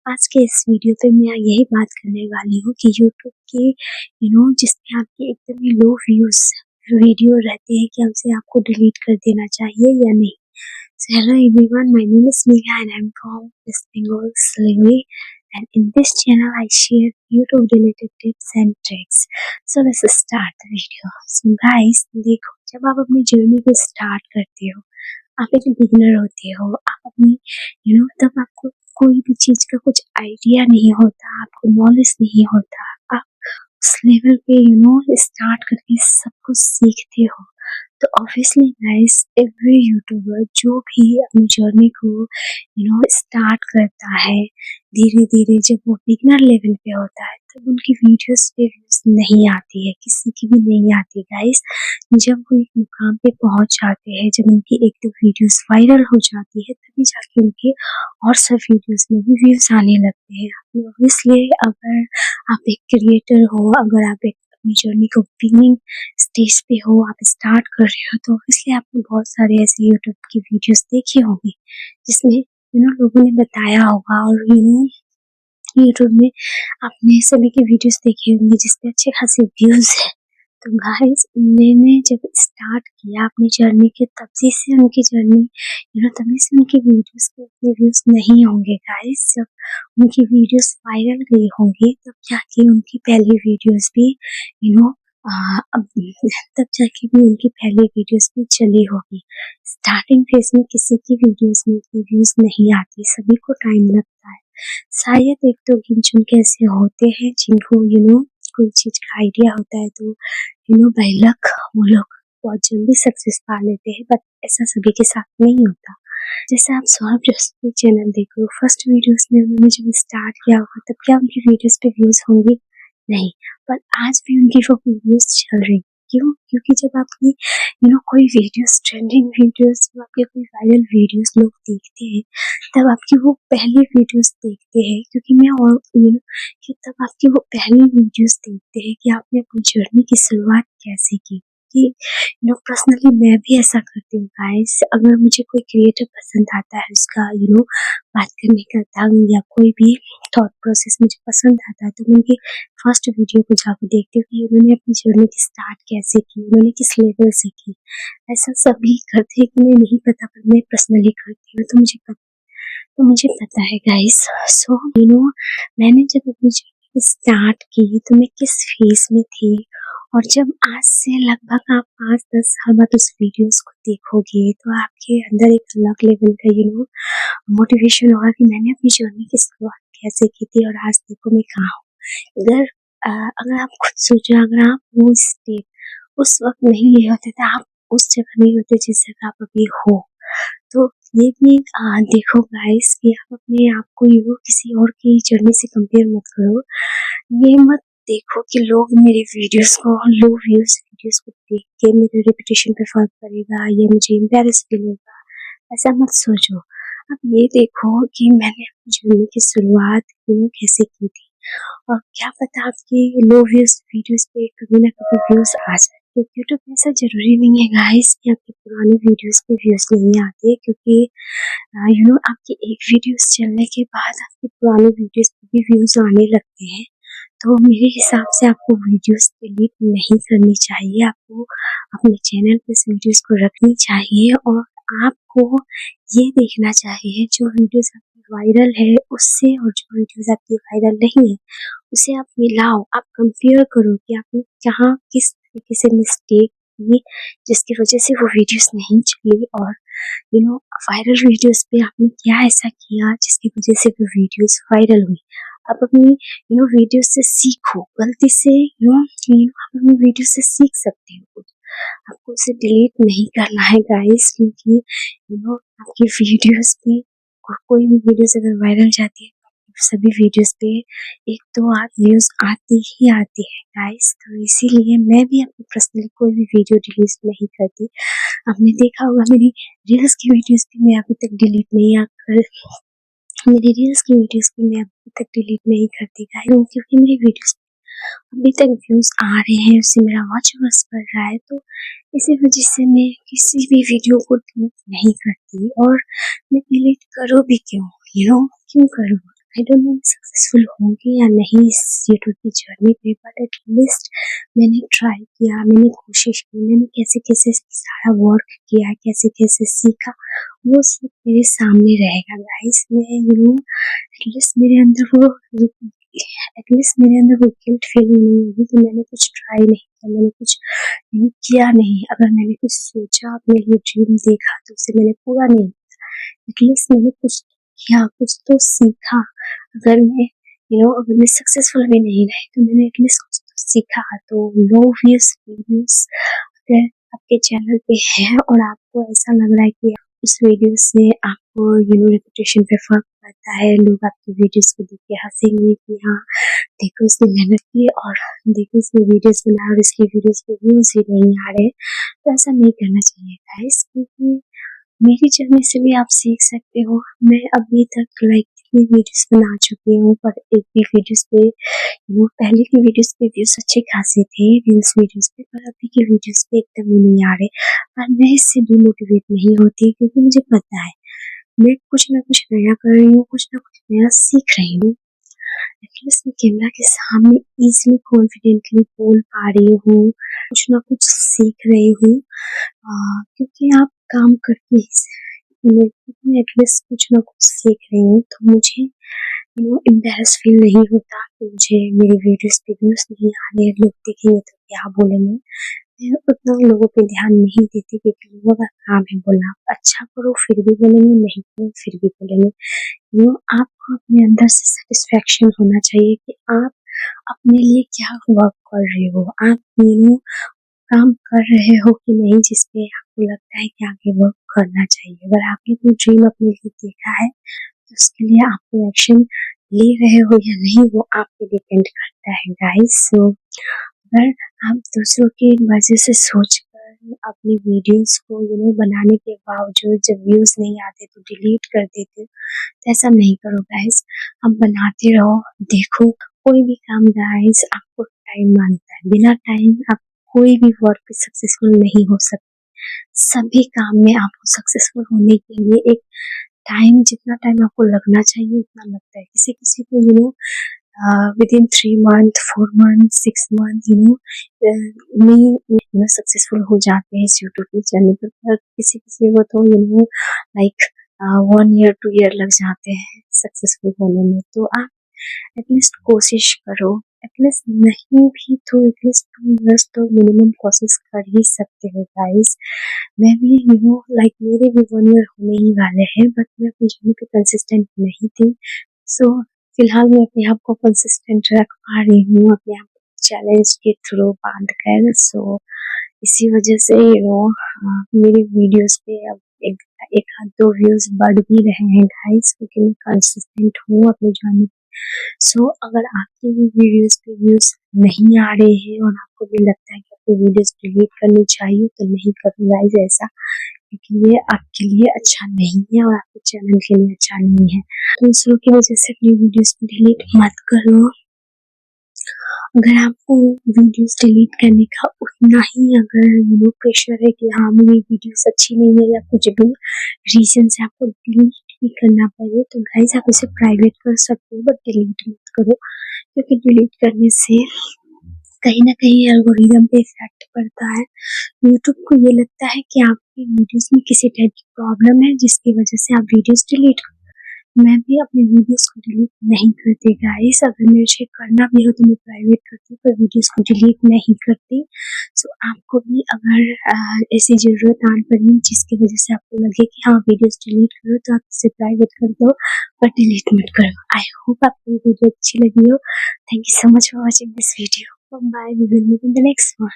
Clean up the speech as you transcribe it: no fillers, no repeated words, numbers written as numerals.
आज के इस वीडियो पे मैं यही बात करने वाली हूँ कि यूट्यूब के जिसमें आपके एकदम ही लो व्यूज़ वीडियो रहते हैं कि हमसे आपको डिलीट कर देना चाहिए या नहीं। So hello everyone, my name is Megha and I'm from West Bengal, Siliguri, and in this channel I share YouTube related tips and tricks. So let's start the video. So guys, देखो जब आप अपनी journey को start करते हो, आप एक beginner होते हो, आप अपनी तब आपको कोई भी चीज़ का कुछ आइडिया नहीं होता, आपको नॉलेज नहीं होता, आप उस लेवल पे स्टार्ट करके सब कुछ सीखते हो। तो ऑब्वियसली गाइस, एवरी यूट्यूबर जो भी अपनी जर्नी को स्टार्ट करता है, धीरे धीरे जब वो बिगनर लेवल पे होता है तब उनकी वीडियोस पे व्यूज नहीं आती है, किसी की भी नहीं आती गाइस। जब वो एक मुकाम पे पहुंच जाते हैं, जब उनकी एक दो वीडियोस वायरल हो जाती है, तभी जाके उनके और सब वीडियोस में भी व्यूज आने लगते हैं। ऑब्वियसली अगर आप एक क्रिएटर हो, अगर आप एक अपनी जर्नी को बिगिनिंग स्टेज पे हो, आप स्टार्ट कर रहे हो, तो ऑब्वियसली आपने बहुत सारे ऐसे यूट्यूब की वीडियोस देखी होंगी जिसमें लोगों ने बताया होगा, और यूट्यूब में आपने सभी के वीडियोस देखे होंगे जिसपे अच्छे खासे व्यूज है। तो गाइस, मैंने जब स्टार्ट किया अपनी जर्नी के, तभी से उनकी जर्नी तभी से उनकी वीडियोस पे इतने व्यूज नहीं होंगे गाइस। जब उनकी वीडियोस वायरल गई होंगी तब जाके उनकी पहली वीडियोस भी अब तब जाके भी उनकी पहली वीडियोस भी चली होगी। स्टार्टिंग फेज में किसी की वीडियोस में इतनी व्यूज नहीं आती, सभी को टाइम लगता है। शायद एक दो गिन-चुन के ऐसे होते हैं जिनको कोई चीज का आइडिया होता है, तो बाय लक वो लोग बहुत जल्दी सक्सेस पा लेते हैं, बट ऐसा सभी के साथ नहीं होता। जैसे आप सौरभ जोशी चैनल देखो, फर्स्ट वीडियोस में उन्होंने जब स्टार्ट किया होगा तब क्या उनकी वीडियोस पे व्यूज होंगे? नहीं, पर आज भी उनकी वो वीडियोस चल रही। क्यों? क्योंकि जब आपकी कोई वीडियोस, ट्रेंडिंग वीडियोस, जब आपके कोई वायरल वीडियोस लोग देखते हैं, तब आपकी वो पहली वीडियोस देखते हैं, क्योंकि मैं और कि तब आपकी वो पहली वीडियोस देखते हैं कि आपने अपनी जर्नी की शुरुआत कैसे की। कि पर्सनली मैं भी ऐसा करती हूँ गाइस। अगर मुझे कोई क्रिएटर पसंद आता है, उसका बात करने का ढंग या कोई भी थॉट प्रोसेस मुझे पसंद आता है, तो मैं उनकी फर्स्ट वीडियो को जाकर देखती हूँ कि उन्होंने अपनी जर्नी की स्टार्ट कैसे की, उन्होंने किस लेवल से की। ऐसा सभी करते हैं कि मैं नहीं पता, पर मैं पर्सनली करती हूँ, तो मुझे पता है गाइस। सो मैंने जब अपनी जर्नी स्टार्ट की तो मैं किस फेज में थी, और जब आज से लगभग आप 5-10 साल बाद उस वीडियोस को देखोगे तो आपके अंदर एक अलग लेवल का मोटिवेशन होगा कि मैंने अपनी जर्नी की शुरुआत कैसे की थी और आज देखो मैं कहाँ हूँ। अगर आप खुद सोचो, अगर आप वो स्टेप उस वक्त नहीं लिए होते तो आप उस जगह नहीं होते जिस जगह आप अभी हो। तो ये भी देखो गाइस कि आप अपने आप को किसी और की जर्नी से कंपेयर मत करो। ये मत देखो कि लोग मेरे वीडियोस को, लो व्यूज वीडियोस को देख के मेरे रेपुटेशन पे फर्क पड़ेगा या मुझे एम्बैरेस फील होगा, ऐसा मत सोचो। अब ये देखो कि मैंने अपनी जर्नी की शुरुआत कैसे की थी, और क्या पता आपके लो व्यूज वीडियोस पे कभी ना कभी व्यूज आ जाए। तो यूट्यूब में ऐसा जरूरी नहीं है गाइस कि आपके पुराने वीडियोस पे व्यूज नहीं आते, क्योंकि आपकी एक वीडियोस चलने के बाद आपके पुराने वीडियोस पे भी व्यूज आने लगते हैं। तो मेरे हिसाब से आपको वीडियोस डिलीट नहीं करनी चाहिए, आपको अपने चैनल पे इस वीडियोस को रखनी चाहिए, और आपको ये देखना चाहिए जो वीडियोस आपकी वायरल है उससे, और जो वीडियोस आपकी वायरल नहीं है उसे आप मिलाओ, आप कंपेयर करो कि आपने कहाँ किस तरीके से मिस्टेक की जिसकी वजह से वो वीडियोस नहीं चली, और वायरल वीडियोस पे आपने क्या ऐसा किया जिसकी वजह से वो वीडियोस वायरल हुई। आप अपनी वीडियो से सीखो, गलती से आप अपनी वीडियो से सीख सकते हो। आपको उसे डिलीट नहीं करना है गाइस, क्योंकि आपकी वीडियोस पे कोई भी वीडियोस अगर वायरल जाती है, सभी वीडियोस पे 1-2 व्यूज आती ही आती है गाइस। तो इसीलिए मैं भी अपनी पर्सनली कोई भी वीडियो डिलीट नहीं करती। आपने देखा होगा मेरी रील्स की वीडियोस भी मैं अभी तक डिलीट नहीं कर मेरी रील्स की वीडियोस भी मैं अभी तक डिलीट नहीं करती गाइस, क्योंकि मेरी वीडियोस अभी तक व्यूज आ रहे हैं, उससे मेरा वॉच आवर्स बढ़ रहा है। तो इसी वजह से मैं किसी भी वीडियो को डिलीट नहीं करती, और मैं डिलीट करूँ भी क्यों, क्यों करूँ? आई डोंट नो सक्सेसफुल होंगी या नहीं इस यूट्यूब की जर्नी पे, बट एटलीस्ट मैंने ट्राई किया, मैंने कोशिश की, मैंने कैसे-कैसे सारा वर्क किया, कैसे-कैसे सीखा, वो सब मेरे सामने रहेगा गाइस। मैं एटलीस्ट मेरे अंदर वो गिल्ट फीलिंग नहीं होगी कि मैंने कुछ ट्राई नहीं किया, मैंने कुछ किया नहीं। अगर मैंने कुछ सोचा, अपने लिए ड्रीम देखा तो उसे मैंने पूरा नहीं किया। एटलीस्ट मैंने कुछ किया, कुछ तो सीखा। अगर मैं अगर मैं सक्सेसफुल भी नहीं रही तो मैंने एटलीस्ट कुछ तो सीखा। तो लो व्यूज वीडियोस अगर आपके चैनल पे है और आपको ऐसा लग रहा है कि उस वीडियो से आपको रेपुटेशन पे फर्क पड़ता है, लोग आपकी वीडियोस को देख के हंसेंगे कि हाँ देखो इसने मेहनत की और देखो इसने वीडियोस बनाया और इसकी वीडियोस पे व्यूज ही नहीं आ रहे, तो ऐसा नहीं करना चाहिए गाइस, क्योंकि मेरी जर्नी से भी आप सीख सकते हो। मैं अभी तक कितनी वीडियोस बना चुकी हूँ, पर एक भी वीडियोस पे पहले की वीडियोस पे व्यूज अच्छे खासे थे, रील्स वीडियोस पे, पर अभी की वीडियोस पे एकदम ही नहीं आ रहे। पर मैं इससे डिमोटिवेट नहीं होती, क्योंकि मुझे पता है मैं कुछ ना कुछ नया कर रही हूँ, कुछ ना कुछ नया सीख रही हूँ। एटलीस्ट मैं कैमरा के सामने इजीली कॉन्फिडेंटली बोल पा रही हूँ, कुछ ना कुछ सीख रही हूँ, क्योंकि आप काम करके मैं एटलीस्ट कुछ ना कुछ सीख रही हूँ, तो मुझे एम्बैरेस फील नहीं होता कि मुझे मेरी वीडियोस पे व्यूज नहीं आ रहे, लोग देखेंगे तो क्या बोलेंगे। मैं उतना लोगों पे ध्यान नहीं देती, क्योंकि लोगों का काम है बोलना, अच्छा करो फिर भी बोलेंगे, नहीं करो फिर भी बोलेंगे। आपको अपने अंदर से सेटिस्फेक्शन होना चाहिए कि आप अपने लिए क्या वर्क कर रहे हो, आप काम कर रहे हो कि नहीं, जिसपे आपको लगता है कि आगे वर्क करना चाहिए। अगर आपने कोई ड्रीम अपने लिए देखा है तो उसके लिए आप कोई एक्शन ले रहे हो या नहीं, वो आप पे डिपेंड करता है गाइस। सो अगर आप दूसरों की वजह से सोचकर अपनी वीडियोस को बनाने के बावजूद जब व्यूज नहीं आते तो डिलीट कर देते हो, तो ऐसा नहीं करो गाइस। आप बनाते रहो, देखो कोई भी काम गाइस आपको टाइम मांगता है, बिना टाइम आप कोई भी वर्क सक्सेसफुल नहीं हो सकता। सभी काम में आपको सक्सेसफुल होने के लिए एक टाइम, जितना टाइम आपको लगना चाहिए उतना लगता है। किसी किसी को विदिन 3 मंथ 4 मंथ 6 मंथ में सक्सेसफुल हो जाते हैं इस यूट्यूब के चैनल पर। किसी किसी को तो लाइक 1 ईयर 2 ईयर लग जाते हैं सक्सेसफुल होने में। तो आप एटलीस्ट कोशिश करो, एटलीस्ट नहीं भी तो एटलीस्ट 2 इयर्स तो मिनिमम कोशिश कर ही सकते हो गाइस। मैं भी मेरे भी 1 ईयर होने ही वाले हैं, बट मैं अपनी जर्नी पे कंसिस्टेंट नहीं थी। सो फिलहाल मैं अपने आप को कंसिस्टेंट रख पा रही हूँ, अपने आप को चैलेंज के थ्रू बांध कर। सो इसी वजह से मेरी वीडियोस पे अब एक आध दो व्यूज बढ़ भी रहे हैं गाइस, क्योंकि मैं कंसिस्टेंट हूँ अपनी जर्नी। सो अगर आपकी भी वीडियोस पे व्यूज नहीं आ रहे हैं और आपको भी लगता है कि आपको वीडियोस डिलीट करनी चाहिए, तो नहीं करो गाइस ऐसा, क्योंकि ये आपके लिए अच्छा नहीं है और आपके चैनल के लिए अच्छा नहीं है। दूसरों की वजह से अपनी वीडियोस को डिलीट मत करो। अगर आपको वीडियोस डिलीट करने का उतना ही अगर प्रेशर है कि हाँ मेरी वीडियोस अच्छी नहीं है या कुछ भी रीजन से आपको डिलीट भी करना पड़े, तो गाइस आप इसे प्राइवेट कर सकते हो, बट डिलीट मत करो, क्योंकि डिलीट करने से कहीं ना कहीं एल्गोरिदम पे इफेक्ट पड़ता है। यूट्यूब को ये लगता है कि आपकी वीडियोस में किसी टाइप की प्रॉब्लम है, जिसकी वजह से आप वीडियोस डिलीट। मैं भी अपनी वीडियोस को डिलीट नहीं करती गाइस, अगर मुझे करना भी हो तो मैं प्राइवेट करती हूँ, पर वीडियोस को डिलीट नहीं करती। सो आपको भी अगर ऐसी ज़रूरत आन पड़ी जिसकी वजह से आपको लगे कि हाँ वीडियोस डिलीट करो, तो आप इसे प्राइवेट कर दो, पर डिलीट मत करो। आई होप आपको ये वीडियो अच्छी लगी हो। Thank you so much for watching this video. Bye, we will meet in the next one.